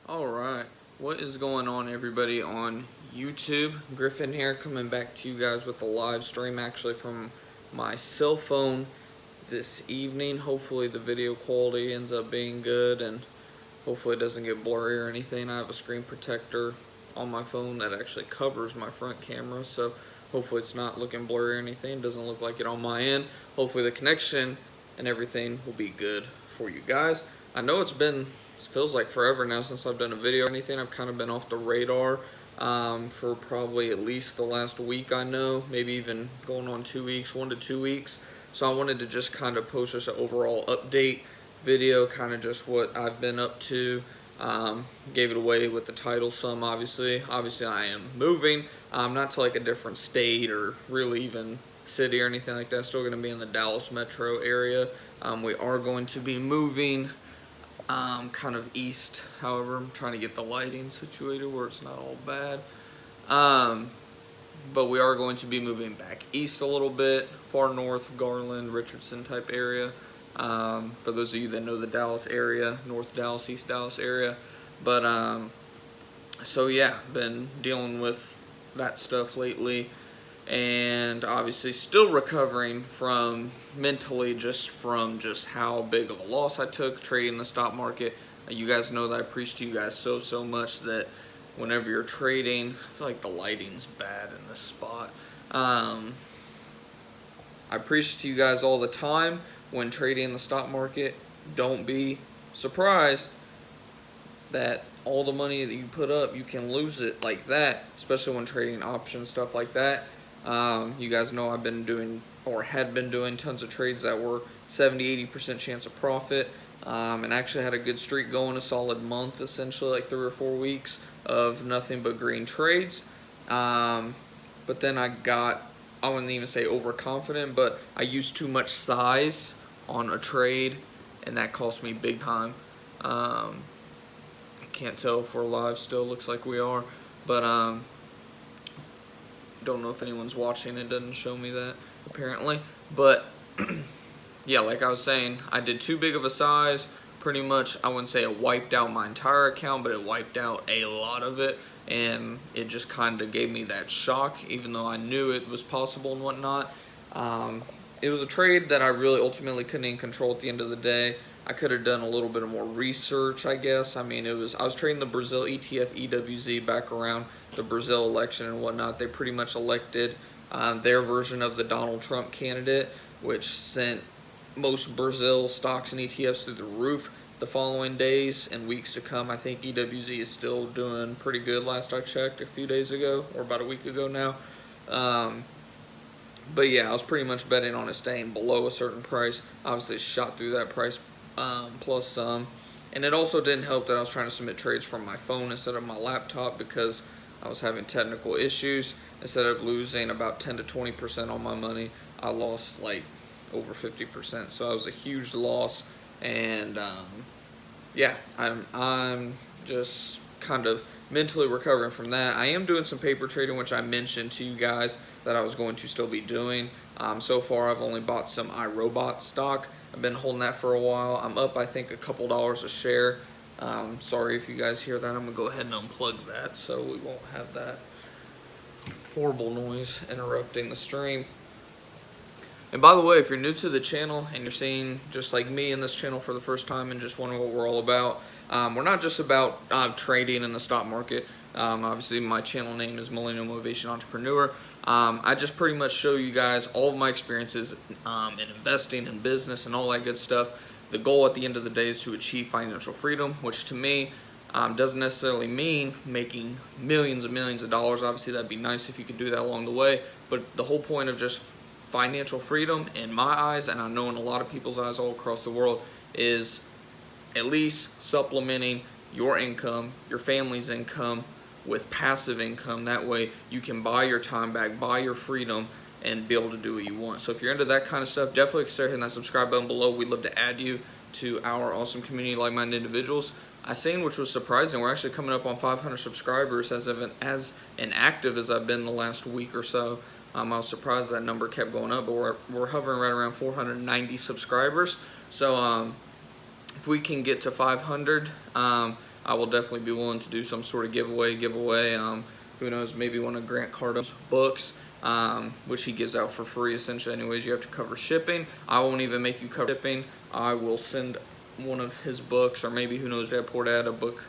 All right, what is going on, everybody, on YouTube? Griffin here, coming back to you guys with a live stream actually from my cell phone this evening. Hopefully the video quality ends up being good and hopefully it doesn't get blurry or anything. I have a screen protector on my phone that actually covers my front camera, so hopefully it's not looking blurry or anything. It doesn't look like it on my end. Hopefully the connection and everything will be good for you guys. I know it feels like forever now since I've done a video or anything. I've kind of been off the radar for probably at least the last week, I know, maybe even going on 2 weeks, 1 to 2 weeks. So I wanted to just kind of post just an overall update video, kind of just what I've been up to. Gave it away with the title some, obviously. Obviously I am moving, not to like a different state or really even city or anything like that. Still going to be in the Dallas metro area. We are going to be moving kind of east. However, I'm trying to get the lighting situated where it's not all bad. But we are going to be moving back east a little bit, far north, Garland, Richardson type area. For those of you that know the Dallas area, North Dallas, East Dallas area. But so yeah, been dealing with that stuff lately, and obviously still recovering from mentally just how big of a loss I took trading the stock market. You guys know that I preach to you guys so much that whenever you're trading, I feel like the lighting's bad in this spot. I preach to you guys all the time when trading the stock market, don't be surprised that all the money that you put up, you can lose it like that, especially when trading options, stuff like that. You guys know I've been doing, or had been doing, tons of trades that were 70-80% chance of profit, and actually had a good streak going, a solid month essentially, like 3 or 4 weeks of nothing but green trades. But then I wouldn't even say overconfident, but I used too much size on a trade, and that cost me big time. I can't tell if we're live still, looks like we are, but don't know if anyone's watching. It doesn't show me that apparently, but yeah, like I was saying, I did too big of a size. Pretty much, I wouldn't say it wiped out my entire account, but it wiped out a lot of it, and it just kind of gave me that shock, even though I knew it was possible and whatnot. It was a trade that I really ultimately couldn't even control at the end of the day. I could have done a little bit more research, I guess. I mean, I was trading the Brazil ETF EWZ back around the Brazil election and whatnot. They pretty much elected their version of the Donald Trump candidate, which sent most Brazil stocks and ETFs through the roof the following days and weeks to come. I think EWZ is still doing pretty good last I checked a few days ago, or about a week ago now. But yeah, I was pretty much betting on it staying below a certain price. Obviously, it shot through that price plus some. And it also didn't help that I was trying to submit trades from my phone instead of my laptop because I was having technical issues. Instead of losing about 10 to 20% on my money, I lost like over 50%. So it was a huge loss. And yeah, I'm just kind of mentally recovering from that. I am doing some paper trading, which I mentioned to you guys that I was going to still be doing. So far, I've only bought some iRobot stock. I've been holding that for a while. I'm up, I think, a couple dollars a share. Sorry if you guys hear that. I'm going to go ahead and unplug that so we won't have that horrible noise interrupting the stream. And by the way, if you're new to the channel and you're seeing just like me in this channel for the first time and just wondering what we're all about, we're not just about trading in the stock market. Obviously, my channel name is Millennial Motivation Entrepreneur. I just pretty much show you guys all of my experiences in investing and business and all that good stuff. The goal at the end of the day is to achieve financial freedom, which to me doesn't necessarily mean making millions of dollars. Obviously, that'd be nice if you could do that along the way. But the whole point of just financial freedom, in my eyes, and I know in a lot of people's eyes all across the world, is at least supplementing your income, your family's income, with passive income. That way you can buy your time back, buy your freedom, and be able to do what you want. So if you're into that kind of stuff, definitely consider hitting that subscribe button below. We'd love to add you to our awesome community of like-minded individuals. I seen, which was surprising, we're actually coming up on 500 subscribers as inactive as I've been the last week or so. I was surprised that number kept going up, but we're hovering right around 490 subscribers. So if we can get to 500, I will definitely be willing to do some sort of giveaway. Who knows, maybe one of Grant Cardone's books, which he gives out for free essentially anyways. You have to cover shipping. I won't even make you cover shipping. I will send one of his books, or maybe, who knows, Jed Portad, a book,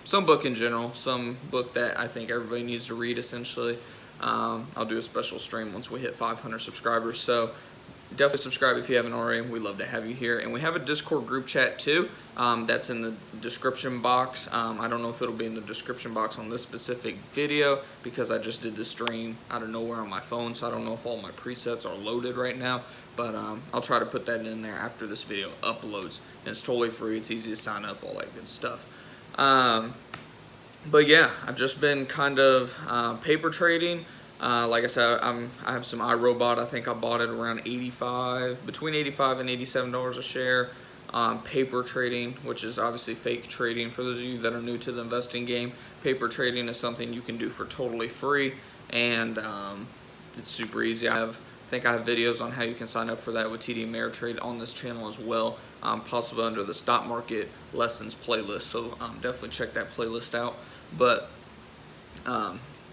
some book in general, some book that I think everybody needs to read essentially. I'll do a special stream once we hit 500 subscribers. So definitely subscribe if you haven't already. We love to have you here. And we have a Discord group chat too. That's in the description box. I don't know if it'll be in the description box on this specific video because I just did the stream out of nowhere on my phone. So I don't know if all my presets are loaded right now. But I'll try to put that in there after this video uploads. And it's totally free. It's easy to sign up, all that good stuff. But yeah, I've just been kind of paper trading. Like I said, I have some iRobot. I think I bought it around between $85 and $87 a share. Paper trading, which is obviously fake trading. For those of you that are new to the investing game, paper trading is something you can do for totally free, and it's super easy. I think I have videos on how you can sign up for that with TD Ameritrade on this channel as well, possibly under the stock market lessons playlist. So definitely check that playlist out. But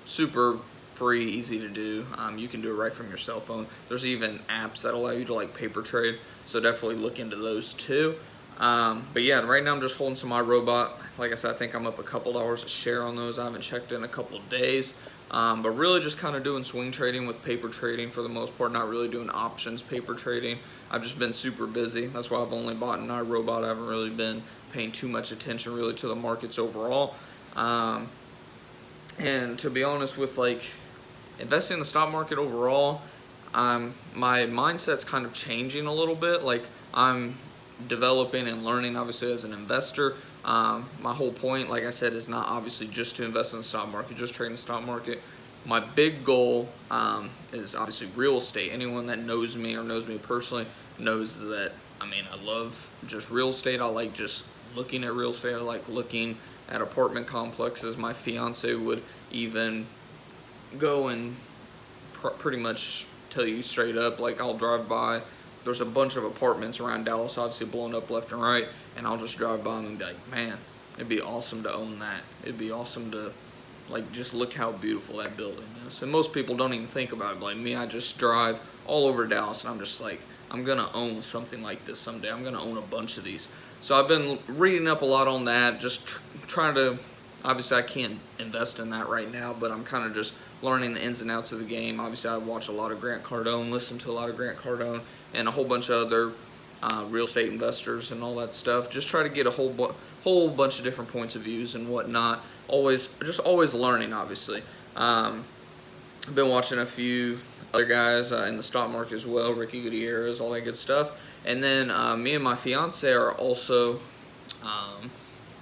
super free, easy to do. You can do it right from your cell phone. There's even apps that allow you to like paper trade, so definitely look into those too. But yeah, right now I'm just holding some iRobot. Like I said, I think I'm up a couple dollars a share on those. I haven't checked in a couple of days. But really just kind of doing swing trading with paper trading for the most part, not really doing options paper trading. I've just been super busy. That's why I've only bought an iRobot. I haven't really been paying too much attention really to the markets overall. And to be honest, with like investing in the stock market overall, my mindset's kind of changing a little bit. Like, I'm developing and learning obviously as an investor. My whole point, like I said, is not obviously just to invest in the stock market, just trade in the stock market. My big goal is obviously real estate. Anyone that knows me or knows me personally knows that, I mean, I love just real estate. I like just looking at real estate. I like looking at apartment complexes. My fiance would even go and pretty much tell you straight up, like, I'll drive by, there's a bunch of apartments around Dallas obviously blown up left and right, and I'll just drive by them and be like, man, it'd be awesome to own that. It'd be awesome to, like, just look how beautiful that building is. And most people don't even think about it. Like me, I just drive all over Dallas and I'm just like, I'm gonna own something like this someday. I'm gonna own a bunch of these. So I've been reading up a lot on that, just trying to, obviously I can't invest in that right now, but I'm kind of just learning the ins and outs of the game. Obviously I watch a lot of Grant Cardone, listen to a lot of Grant Cardone, and a whole bunch of other real estate investors and all that stuff. Just try to get a whole bunch of different points of views and whatnot. Always learning, obviously. I've been watching a few other guys in the stock market as well, Ricky Gutierrez, all that good stuff. And then me and my fiance are also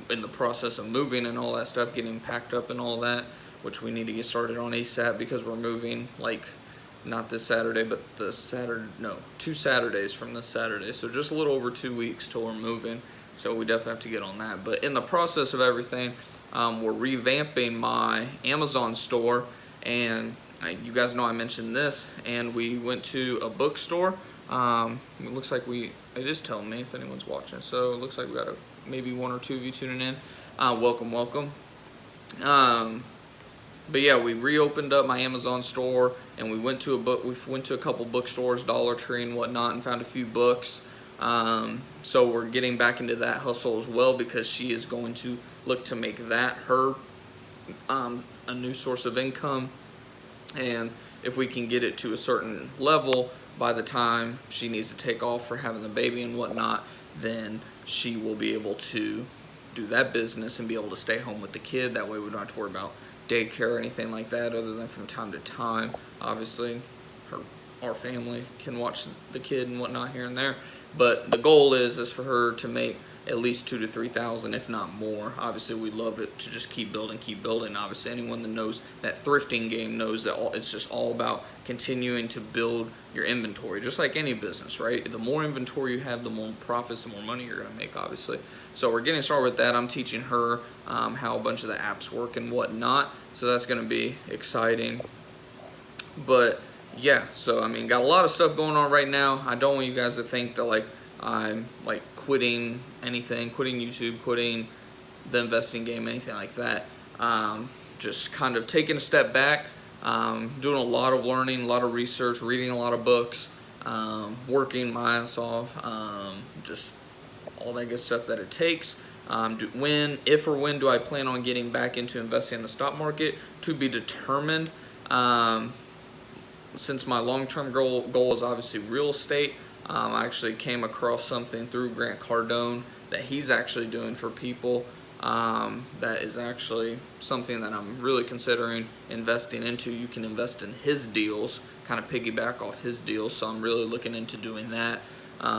in the process of moving and all that stuff, getting packed up and all that, which we need to get started on ASAP because we're moving, like, not this Saturday, but the Saturday, no, 2 Saturdays from this Saturday. So just a little over 2 weeks till we're moving. So we definitely have to get on that. But in the process of everything, we're revamping my Amazon store. And you guys know I mentioned this. And we went to a bookstore. It looks like it is telling me if anyone's watching. So it looks like we got maybe 1 or 2 of you tuning in. Welcome. But yeah, we reopened up my Amazon store, and we went to a couple bookstores, Dollar Tree and whatnot, and found a few books. So we're getting back into that hustle as well because she is going to look to make that her a new source of income. And if we can get it to a certain level by the time she needs to take off for having the baby and whatnot, then she will be able to do that business and be able to stay home with the kid. That way we don't have to worry about daycare or anything like that, other than from time to time. Obviously, our family can watch the kid and whatnot here and there. But the goal is for her to make at least $2,000 to $3,000, if not more. Obviously, we love it to just keep building. Obviously, anyone that knows that thrifting game knows that it's just all about continuing to build your inventory, just like any business, right? The more inventory you have, the more profits, the more money you're going to make, obviously. So we're getting started with that. I'm teaching her how a bunch of the apps work and whatnot. So that's going to be exciting. But yeah, so I mean, got a lot of stuff going on right now. I don't want you guys to think that like I'm like quitting anything, quitting YouTube, quitting the investing game, anything like that. Just kind of taking a step back, doing a lot of learning, a lot of research, reading a lot of books, working my ass off, just all that good stuff that it takes. If or when do I plan on getting back into investing in the stock market? To be determined. Since my long-term goal is obviously real estate, I actually came across something through Grant Cardone that he's actually doing for people. That is actually something that I'm really considering investing into. You can invest in his deals, kind of piggyback off his deals, so I'm really looking into doing that.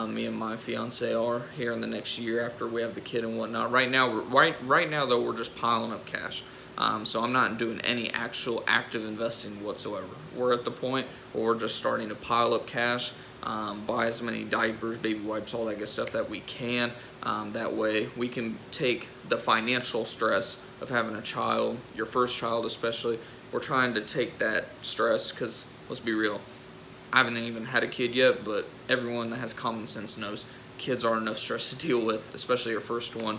Me and my fiance are here in the next year after we have the kid and whatnot. Right now though, we're just piling up cash. So I'm not doing any actual active investing whatsoever. We're at the point where we're just starting to pile up cash, buy as many diapers, baby wipes, all that good stuff that we can. That way we can take the financial stress of having a child, your first child especially. We're trying to take that stress because, let's be real, I haven't even had a kid yet, but everyone that has common sense knows kids are enough stress to deal with, especially your first one,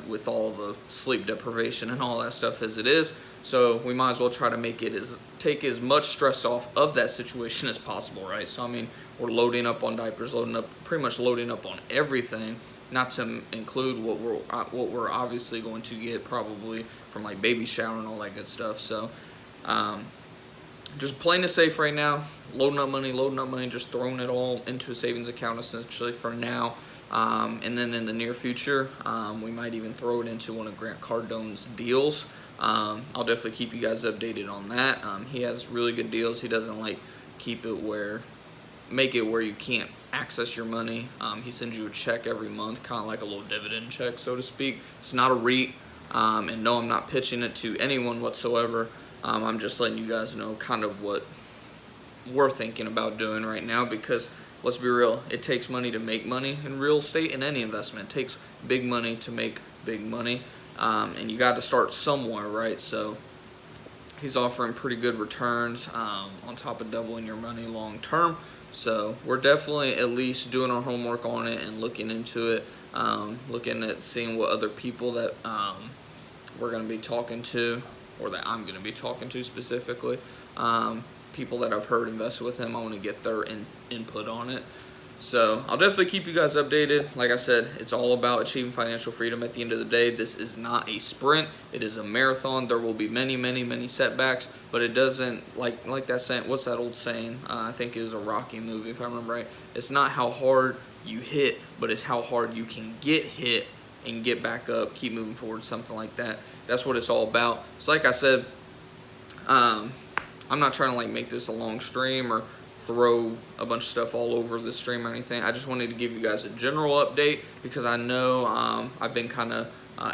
with all the sleep deprivation and all that stuff as it is. So we might as well try to take as much stress off of that situation as possible, right? So I mean, we're loading up on diapers, pretty much loading up on everything, not to include what we're obviously going to get probably from like baby shower and all that good stuff. So just playing it safe right now, loading up money, just throwing it all into a savings account essentially for now. And then in the near future, we might even throw it into one of Grant Cardone's deals. I'll definitely keep you guys updated on that. He has really good deals. He doesn't like make it where you can't access your money. He sends you a check every month, kind of like a little dividend check, so to speak. It's not a REIT, and no, I'm not pitching it to anyone whatsoever. I'm just letting you guys know kind of what we're thinking about doing right now, because let's be real, it takes money to make money in real estate and any investment. It takes big money to make big money, and you got to start somewhere, right? So he's offering pretty good returns on top of doubling your money long term. So we're definitely at least doing our homework on it and looking into it, looking at seeing what other people that we're going to be talking to, or that I'm going to be talking to specifically, people that I've heard invest with him. I want to get their input on it. So I'll definitely keep you guys updated. Like I said, it's all about achieving financial freedom at the end of the day. This is not a sprint. It is a marathon. There will be many setbacks, but it doesn't, like that saying, what's that old saying? I think it was a Rocky movie, if I remember right. It's not how hard you hit, but it's how hard you can get hit and get back up, keep moving forward, something like that. That's what it's all about. So like I said, I'm not trying to like make this a long stream or throw a bunch of stuff all over the stream or anything. I just wanted to give you guys a general update, because I know I've been kind of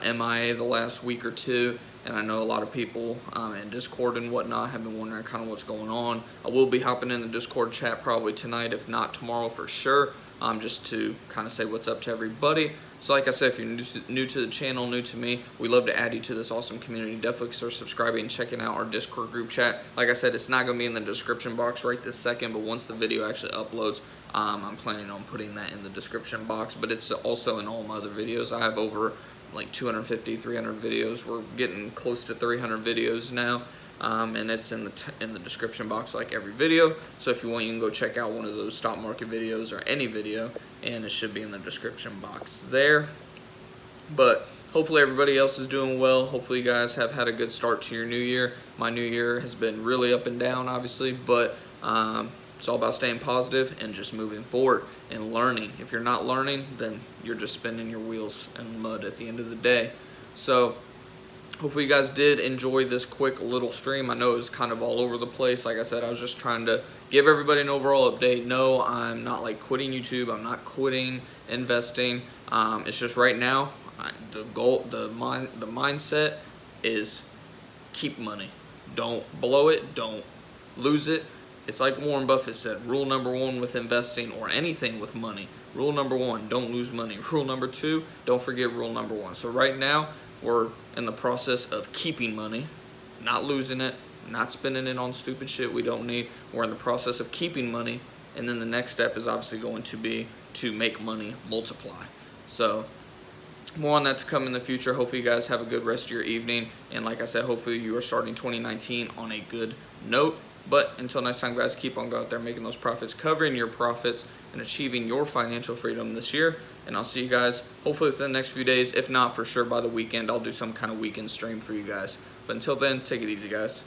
MIA the last week or two, and I know a lot of people in Discord and whatnot have been wondering kind of what's going on. I will be hopping in the Discord chat probably tonight, if not tomorrow for sure, just to kind of say what's up to everybody. So like I said, if you're new to the channel, new to me, we love to add you to this awesome community. Definitely consider subscribing and checking out our Discord group chat. Like I said, it's not going to be in the description box right this second, but once the video actually uploads, I'm planning on putting that in the description box. But it's also in all my other videos. I have over like 250, 300 videos. We're getting close to 300 videos now. And it's in the description box like every video. So if you want, you can go check out one of those stock market videos or any video, and it should be in the description box there. But hopefully everybody else is doing well. Hopefully you guys have had a good start to your new year. My new year has been really up and down, obviously, but it's all about staying positive and just moving forward and learning. If you're not learning, then you're just spinning your wheels in mud at the end of the day. So hopefully you guys did enjoy this quick little stream. I know it was kind of all over the place. Like I said, I was just trying to give everybody an overall update. No, I'm not like quitting YouTube. I'm not quitting investing. It's just right now, the mindset is keep money. Don't blow it. Don't lose it. It's like Warren Buffett said, rule number one with investing or anything with money. Rule number one, don't lose money. Rule number two, don't forget rule number one. So right now, we're in the process of keeping money, not losing it, not spending it on stupid shit we don't need. We're in the process of keeping money, and then the next step is obviously going to be to make money multiply. So more on that to come in the future. Hopefully you guys have a good rest of your evening, and like I said, hopefully you are starting 2019 on a good note. But until next time, guys, keep on going out there making those profits, covering your profits, and achieving your financial freedom this year. And I'll see you guys hopefully within the next few days. If not, for sure by the weekend, I'll do some kind of weekend stream for you guys. But until then, take it easy, guys.